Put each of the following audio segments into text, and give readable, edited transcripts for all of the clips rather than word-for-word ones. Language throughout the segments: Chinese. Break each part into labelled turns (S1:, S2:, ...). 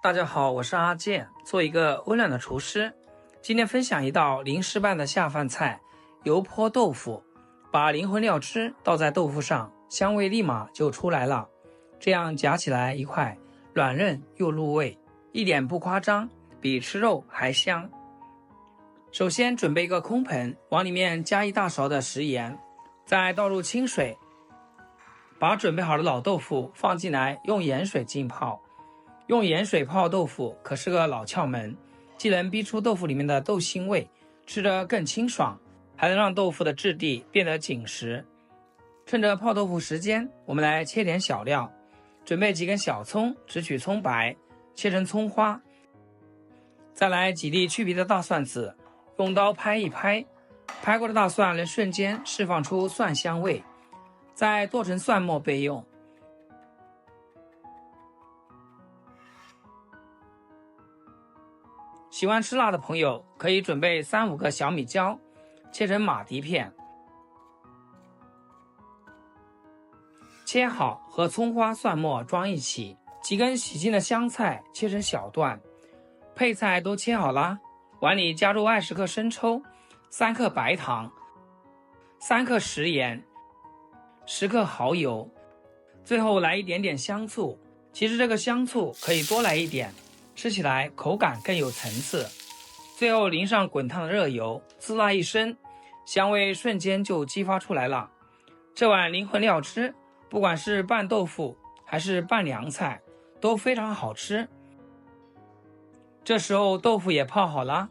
S1: 大家好，我是阿健，做一个温暖的厨师。今天分享一道零失败的下饭菜——油泼豆腐。把灵魂料汁倒在豆腐上，香味立马就出来了。这样夹起来一块，软嫩又入味，一点不夸张，比吃肉还香。首先准备一个空盆，往里面加1大勺的食盐，再倒入清水，把准备好的老豆腐放进来，用盐水浸泡。用盐水泡豆腐可是个老窍门，既能逼出豆腐里面的豆腥味，吃着更清爽，还能让豆腐的质地变得紧实。趁着泡豆腐时间，我们来切点小料。准备几根小葱，只取葱白，切成葱花。再来几粒去皮的大蒜子，用刀拍一拍，拍过的大蒜能瞬间释放出蒜香味，再剁成蒜末备用。喜欢吃辣的朋友可以准备3-5个小米椒，切成马蹄片，切好和葱花蒜末装一起。几根洗净的香菜切成小段，配菜都切好啦。碗里加入20克生抽，3克白糖，3克食盐，10克蚝油，最后来一点点香醋。其实这个香醋可以多来一点，吃起来口感更有层次。最后淋上滚烫的热油，滋啦一声，香味瞬间就激发出来了。这碗灵魂料汁，不管是拌豆腐还是拌凉菜，都非常好吃。这时候豆腐也泡好了，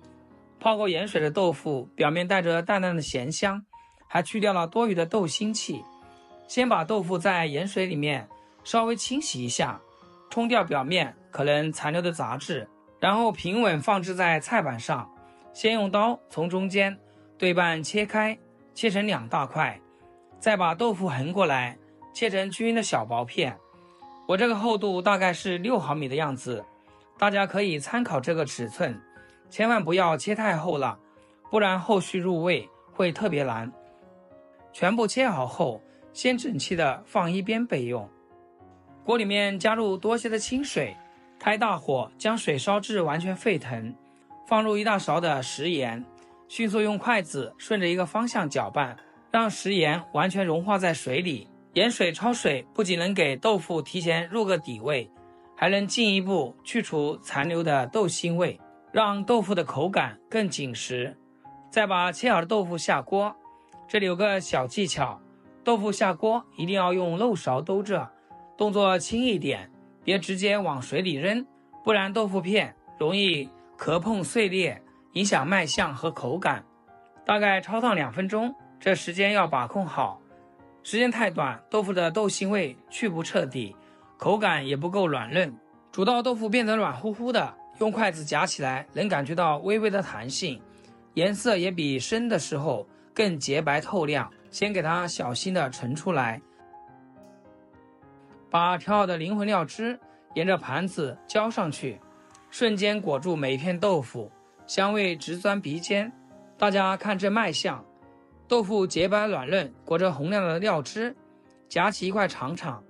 S1: 泡过盐水的豆腐表面带着淡淡的咸香，还去掉了多余的豆腥气。先把豆腐在盐水里面稍微清洗一下，冲掉表面可能残留的杂质，然后平稳放置在菜板上。先用刀从中间对半切开，切成2大块，再把豆腐横过来，切成均匀的小薄片。我这个厚度大概是6毫米的样子，大家可以参考这个尺寸，千万不要切太厚了，不然后续入味会特别难。全部切好后，先整齐的放一边备用。锅里面加入多些的清水，开大火将水烧至完全沸腾，放入1大勺的食盐，迅速用筷子顺着一个方向搅拌，让食盐完全融化在水里。盐水焯水不仅能给豆腐提前入个底味，还能进一步去除残留的豆腥味，让豆腐的口感更紧实。再把切好的豆腐下锅，这里有个小技巧，豆腐下锅一定要用漏勺兜着，动作轻一点，别直接往水里扔，不然豆腐片容易壳碰碎裂，影响卖相和口感。大概焯烫2分钟，这时间要把控好。时间太短，豆腐的豆腥味去不彻底，口感也不够软嫩。煮到豆腐变得软乎乎的，用筷子夹起来能感觉到微微的弹性，颜色也比生的时候更洁白透亮。先给它小心的盛出来，把调好的灵魂料汁沿着盘子浇上去，瞬间裹住每一片豆腐，香味直钻鼻尖。大家看这卖相，豆腐洁白软嫩，裹着红亮的料汁，夹起一块尝尝，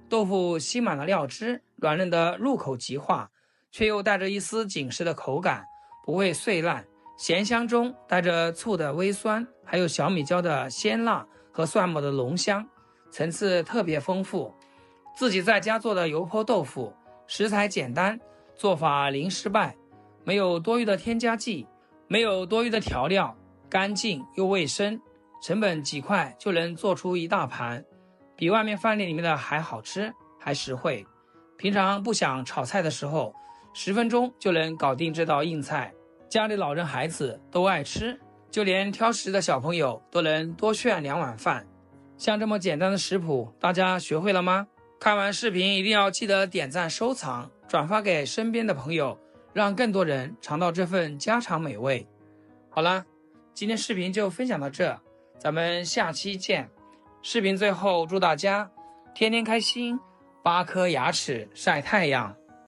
S1: 豆腐吸满了料汁，软嫩的入口即化，却又带着一丝紧实的口感，不会碎烂。咸香中带着醋的微酸，还有小米椒的鲜辣和蒜末的浓香，层次特别丰富。自己在家做的油泼豆腐，食材简单，做法零失败，没有多余的添加剂，没有多余的调料，干净又卫生，成本几块就能做出一大盘，比外面饭店里面的还好吃，还实惠。平常不想炒菜的时候，10分钟就能搞定这道硬菜，家里老人孩子都爱吃，就连挑食的小朋友都能多炫2碗饭。像这么简单的食谱，大家学会了吗？看完视频一定要记得点赞、收藏、转发给身边的朋友，让更多人尝到这份家常美味。好了，今天视频就分享到这，咱们下期见。视频最后祝大家天天开心，8颗牙齿晒太阳。